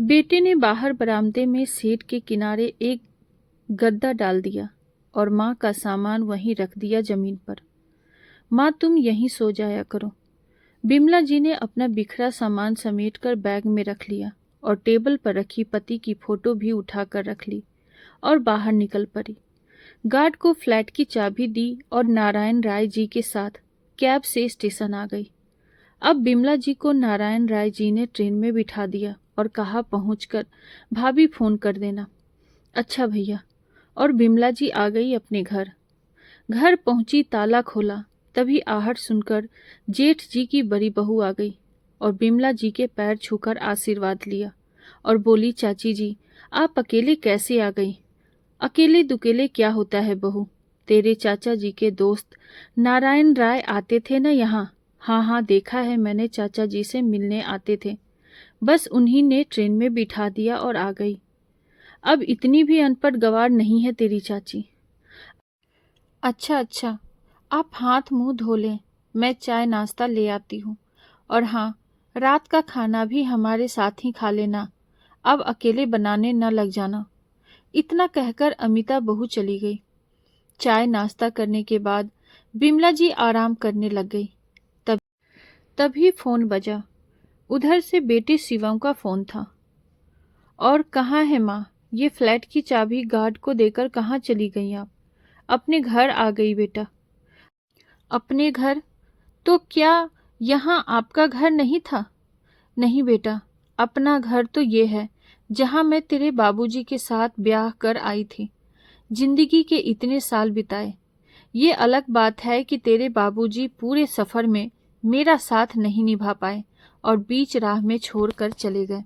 बेटे ने बाहर बरामदे में सेट के किनारे एक गद्दा डाल दिया और माँ का सामान वहीं रख दिया जमीन पर। माँ, तुम यहीं सो जाया करो। बिमला जी ने अपना बिखरा सामान समेटकर बैग में रख लिया और टेबल पर रखी पति की फोटो भी उठाकर रख ली और बाहर निकल पड़ी। गार्ड को फ्लैट की चाबी दी और नारायण राय जी के साथ कैब से स्टेशन आ गई। अब बिमला जी को नारायण राय जी ने ट्रेन में बिठा दिया और कहा, पहुंचकर भाभी फोन कर देना। अच्छा भैया। और बिमला जी आ गई अपने घर। घर पहुंची, ताला खोला, तभी आहट सुनकर जेठ जी की बड़ी बहू आ गई और बिमला जी के पैर छूकर आशीर्वाद लिया और बोली, चाची जी आप अकेले कैसे आ गई? अकेले दुकेले क्या होता है बहू, तेरे चाचा जी के दोस्त नारायण राय आते थे ना यहाँ। हाँ हाँ, देखा है मैंने, चाचा जी से मिलने आते थे। बस उन्हीं ने ट्रेन में बिठा दिया और आ गई। अब इतनी भी अनपढ़ गवार नहीं है तेरी चाची। अच्छा अच्छा, आप हाथ मुंह धो लें, मैं चाय नाश्ता ले आती हूँ। और हाँ, रात का खाना भी हमारे साथ ही खा लेना, अब अकेले बनाने न लग जाना। इतना कहकर अमिता बहू चली गई। चाय नाश्ता करने के बाद बिमला जी आराम करने लग गई। तभी फोन बजा। उधर से बेटे शिवम का फोन था। और कहाँ है माँ? ये फ्लैट की चाबी गार्ड को देकर कहाँ चली गई आप? अपने घर आ गई बेटा। अपने घर? तो क्या यहाँ आपका घर नहीं था? नहीं बेटा, अपना घर तो ये है जहाँ मैं तेरे बाबूजी के साथ ब्याह कर आई थी, जिंदगी के इतने साल बिताए। ये अलग बात है कि तेरे बाबूजी पूरे सफर में मेरा साथ नहीं निभा पाए और बीच राह में छोड़कर चले गए,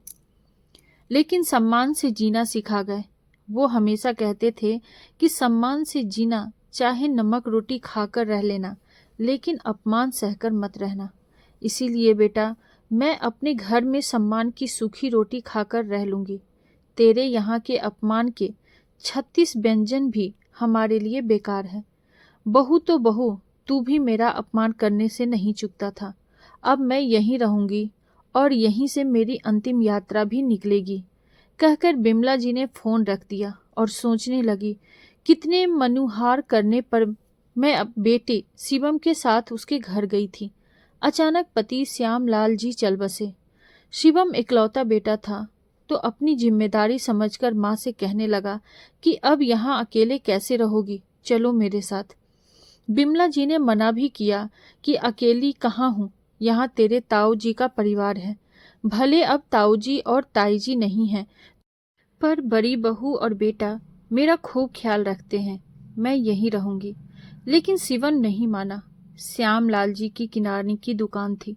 लेकिन सम्मान से जीना सिखा गए। वो हमेशा कहते थे कि सम्मान से जीना, चाहे नमक रोटी खाकर रह लेना, लेकिन अपमान सहकर मत रहना। इसीलिए बेटा, मैं अपने घर में सम्मान की सूखी रोटी खाकर रह लूंगी। तेरे यहाँ के अपमान के 36 व्यंजन भी हमारे लिए बेकार है। बहू तो बहू, तू भी मेरा अपमान करने से नहीं चूकता था। अब मैं यहीं रहूंगी और यहीं से मेरी अंतिम यात्रा भी निकलेगी। कहकर बिमला जी ने फोन रख दिया और सोचने लगी, कितने मनुहार करने पर मैं अब बेटे शिवम के साथ उसके घर गई थी। अचानक पति श्यामलाल जी चल बसे। शिवम इकलौता बेटा था तो अपनी जिम्मेदारी समझकर माँ से कहने लगा कि अब यहाँ अकेले कैसे रहोगी, चलो मेरे साथ। बिमला जी ने मना भी किया कि अकेली कहाँ हूँ, यहाँ तेरे ताऊ जी का परिवार है। भले अब ताऊ जी और ताई जी नहीं हैं, पर बड़ी बहू और बेटा मेरा खूब ख्याल रखते हैं, मैं यहीं रहूंगी। लेकिन शिवन नहीं माना। श्यामलाल जी की किराने की दुकान थी,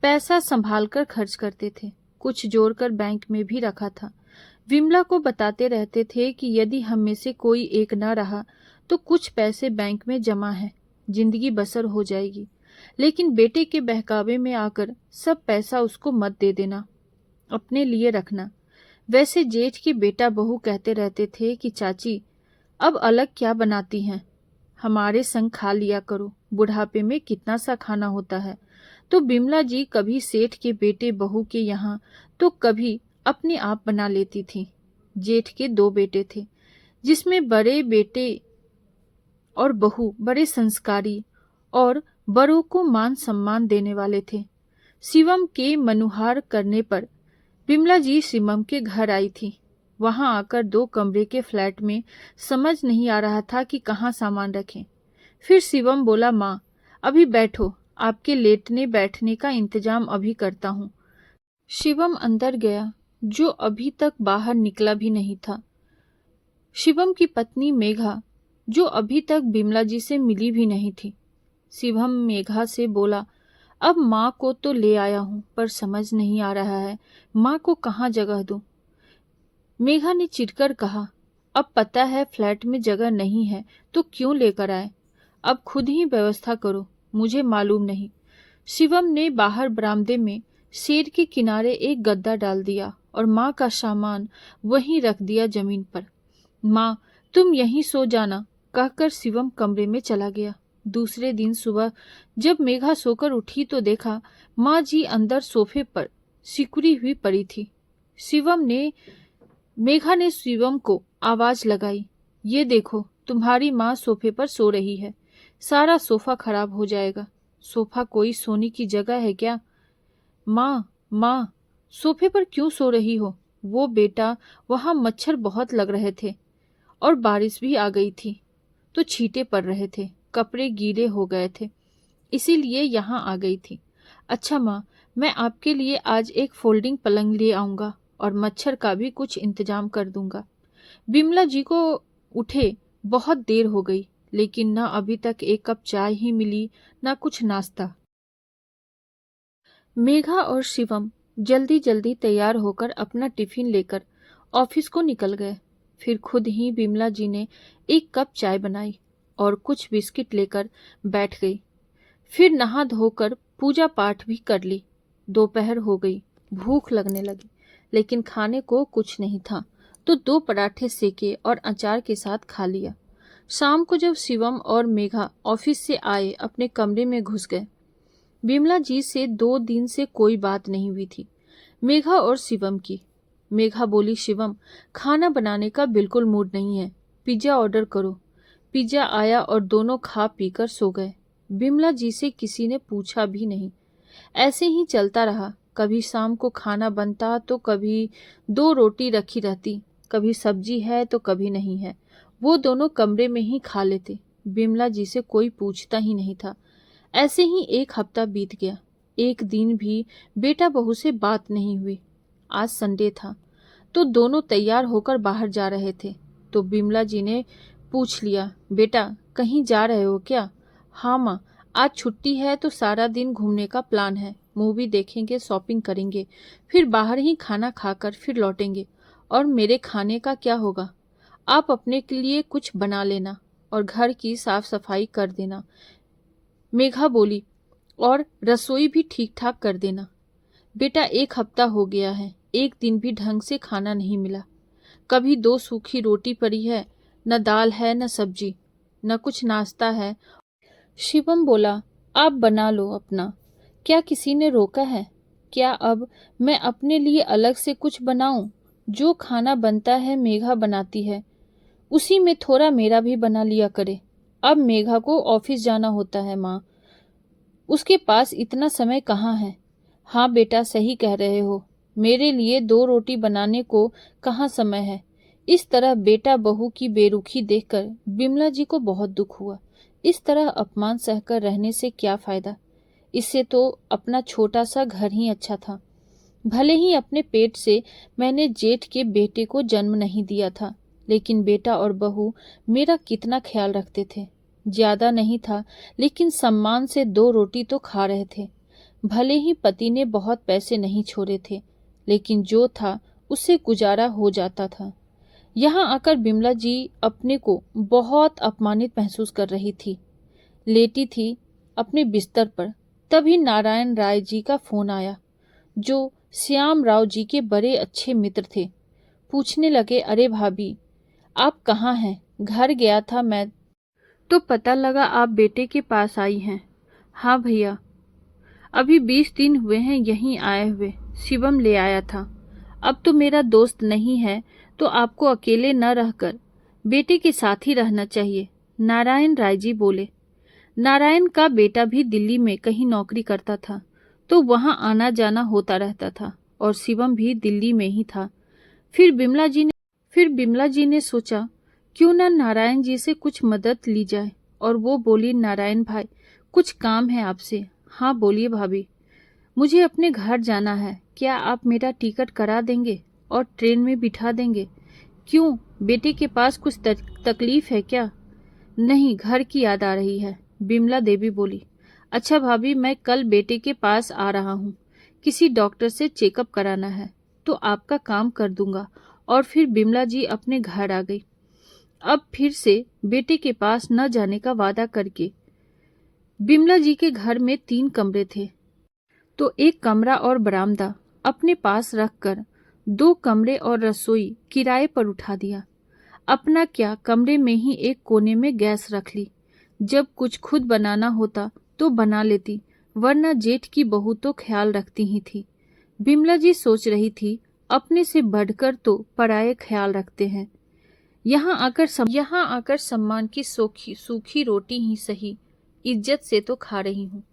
पैसा संभाल कर खर्च करते थे, कुछ जोड़कर बैंक में भी रखा था। विमला को बताते रहते थे कि यदि हम में से कोई एक न रहा तो कुछ पैसे बैंक में जमा है, जिंदगी बसर हो जाएगी। लेकिन बेटे के बहकावे में आकर सब पैसा उसको मत दे देना, अपने लिए रखना। वैसे जेठ के बेटा बहू कहते रहते थे कि चाची अब अलग क्या बनाती हैं, हमारे संग खा लिया करो, बुढ़ापे में कितना सा खाना होता है। तो बिमला जी कभी सेठ के बेटे बहू के यहाँ तो कभी अपने आप बना लेती थी। जेठ के 2 बेटे थे, जिसमें बड़े बेटे और बहू बड़े संस्कारी और बड़ों को मान सम्मान देने वाले थे। शिवम के मनुहार करने पर बिमला जी शिवम के घर आई थी। वहां आकर 2 कमरे के फ्लैट में समझ नहीं आ रहा था कि कहाँ सामान रखें। फिर शिवम बोला, माँ अभी बैठो, आपके लेटने बैठने का इंतजाम अभी करता हूँ। शिवम अंदर गया, जो अभी तक बाहर निकला भी नहीं था। शिवम की पत्नी मेघा, जो अभी तक बिमला जी से मिली भी नहीं थी। शिवम मेघा से बोला, अब माँ को तो ले आया हूँ, पर समझ नहीं आ रहा है माँ को कहाँ जगह दूँ। मेघा ने चिढ़कर कहा, अब पता है फ्लैट में जगह नहीं है तो क्यों लेकर आए, अब खुद ही व्यवस्था करो, मुझे मालूम नहीं। शिवम ने बाहर बरामदे में शेड के किनारे एक गद्दा डाल दिया और माँ का सामान वहीं रख दिया जमीन पर। माँ तुम यहीं सो जाना, कहकर शिवम कमरे में चला गया। दूसरे दिन सुबह जब मेघा सोकर उठी तो देखा माँ जी अंदर सोफे पर सिकुड़ी हुई पड़ी थी। मेघा ने शिवम को आवाज लगाई, ये देखो तुम्हारी माँ सोफे पर सो रही है, सारा सोफा खराब हो जाएगा। सोफा कोई सोने की जगह है क्या? माँ, सोफे पर क्यों सो रही हो? वो बेटा, वहां मच्छर बहुत लग रहे थे और बारिश भी आ गई थी तो छींटे पड़ रहे थे, कपड़े गीले हो गए थे, इसीलिए यहाँ आ गई थी। अच्छा माँ, मैं आपके लिए आज एक फोल्डिंग पलंग ले आऊंगा और मच्छर का भी कुछ इंतजाम कर दूंगा। बिमला जी को उठे बहुत देर हो गई, लेकिन न अभी तक एक कप चाय ही मिली, न कुछ नाश्ता। मेघा और शिवम जल्दी जल्दी तैयार होकर अपना टिफिन लेकर ऑफिस को निकल गए। फिर खुद ही बिमला जी ने एक कप चाय बनाई और कुछ बिस्किट लेकर बैठ गई। फिर नहा धोकर पूजा पाठ भी कर ली। दोपहर हो गई, भूख लगने लगी, लेकिन खाने को कुछ नहीं था, तो 2 पराठे सेके और अचार के साथ खा लिया। शाम को जब शिवम और मेघा ऑफिस से आए, अपने कमरे में घुस गए। बिमला जी से 2 दिन से कोई बात नहीं हुई थी, मेघा और शिवम की। मेघा बोली, शिवम, खाना बनाने का बिल्कुल मूड नहीं है, पिज्जा ऑर्डर करो। पिज्जा आया और दोनों खा पीकर सो गए। बिमला जी से किसी ने पूछा भी नहीं। ऐसे ही चलता रहा। कभी शाम को खाना बनता तो कभी 2 रोटी रखी रहती, कभी सब्जी है तो कभी नहीं है। वो दोनों कमरे में ही खा लेते। बिमला जी से कोई पूछता ही नहीं था। ऐसे ही 1 हफ्ता बीत गया। एक दिन भी बेटा बहू से बात नहीं हुई। आज संडे था तो दोनों तैयार होकर बाहर जा रहे थे, तो बिमला जी ने पूछ लिया, बेटा कहीं जा रहे हो क्या? हाँ माँ, आज छुट्टी है तो सारा दिन घूमने का प्लान है, मूवी देखेंगे, शॉपिंग करेंगे, फिर बाहर ही खाना खाकर फिर लौटेंगे। और मेरे खाने का क्या होगा? आप अपने के लिए कुछ बना लेना और घर की साफ सफाई कर देना, मेघा बोली, और रसोई भी ठीक ठाक कर देना। बेटा 1 हफ्ता हो गया है, एक दिन भी ढंग से खाना नहीं मिला। कभी 2 सूखी रोटी पड़ी है, न दाल है न सब्जी, न कुछ नाश्ता है। शिवम बोला, आप बना लो अपना, क्या किसी ने रोका है? क्या अब मैं अपने लिए अलग से कुछ बनाऊं? जो खाना बनता है मेघा बनाती है, उसी में थोड़ा मेरा भी बना लिया करे। अब मेघा को ऑफिस जाना होता है माँ, उसके पास इतना समय कहाँ है? हाँ बेटा, सही कह रहे हो, मेरे लिए 2 रोटी बनाने को कहाँ समय है। इस तरह बेटा बहू की बेरुखी देखकर बिमला जी को बहुत दुख हुआ। इस तरह अपमान सहकर रहने से क्या फायदा? इससे तो अपना छोटा सा घर ही अच्छा था। भले ही अपने पेट से मैंने जेठ के बेटे को जन्म नहीं दिया था, लेकिन बेटा और बहू मेरा कितना ख्याल रखते थे। ज्यादा नहीं था, लेकिन सम्मान से 2 रोटी तो खा रहे थे। भले ही पति ने बहुत पैसे नहीं छोड़े थे, लेकिन जो था उससे गुजारा हो जाता था। यहाँ आकर बिमला जी अपने को बहुत अपमानित महसूस कर रही थी। लेटी थी अपने बिस्तर पर, तभी नारायण राय जी का फोन आया, जो श्याम राव जी के बड़े अच्छे मित्र थे। पूछने लगे, अरे भाभी, आप कहाँ हैं? घर गया था मैं तो पता लगा आप बेटे के पास आई हैं। हाँ भैया, अभी 20 दिन हुए हैं यहीं आए हुए, शिवम ले आया था। अब तो मेरा दोस्त नहीं है, तो आपको अकेले न रहकर बेटे के साथ ही रहना चाहिए, नारायण राय जी बोले। नारायण का बेटा भी दिल्ली में कहीं नौकरी करता था, तो वहां आना जाना होता रहता था, और शिवम भी दिल्ली में ही था। फिर बिमला जी ने सोचा, क्यों ना नारायण जी से कुछ मदद ली जाए, और वो बोली, नारायण भाई, कुछ काम है आपसे। हाँ बोलिए भाभी। मुझे अपने घर जाना है, क्या आप मेरा टिकट करा देंगे और ट्रेन में बिठा देंगे? क्यों, बेटे के पास कुछ तकलीफ है क्या? नहीं, घर की याद आ रही है, बिमला देवी बोली। अच्छा भाभी, मैं कल बेटे के पास आ रहा हूँ, किसी डॉक्टर से चेकअप कराना है, तो आपका काम कर दूंगा। और फिर बिमला जी अपने घर आ गई। अब फिर से बेटे के पास न जाने का वादा करके। बिमला जी के घर में 3 कमरे थे, तो एक कमरा और बरामदा अपने पास रखकर 2 कमरे और रसोई किराए पर उठा दिया। अपना क्या, कमरे में ही एक कोने में गैस रख ली। जब कुछ खुद बनाना होता तो बना लेती, वरना जेठ की बहू तो ख्याल रखती ही थी। बिमला जी सोच रही थी, अपने से बढ़कर तो पराये ख्याल रखते हैं। यहाँ आकर सम्मान की सूखी रोटी ही सही, इज्जत से तो खा रही हूँ,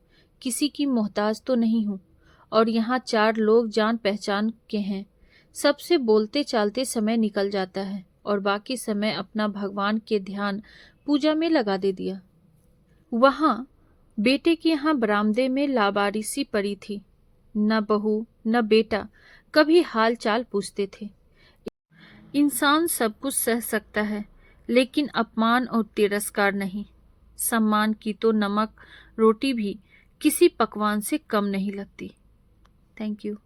किसी की मोहताज तो नहीं हूँ। और यहाँ 4 लोग जान पहचान के हैं, सबसे बोलते चालते समय निकल जाता है और बाकी समय अपना भगवान के ध्यान पूजा में लगा दे दिया। वहाँ बेटे के यहाँ बरामदे में लावारिसी पड़ी थी, न बहू न बेटा कभी हाल चाल पूछते थे। इंसान सब कुछ सह सकता है, लेकिन अपमान और तिरस्कार नहीं। सम्मान की तो नमक रोटी भी किसी पकवान से कम नहीं लगती। Thank you.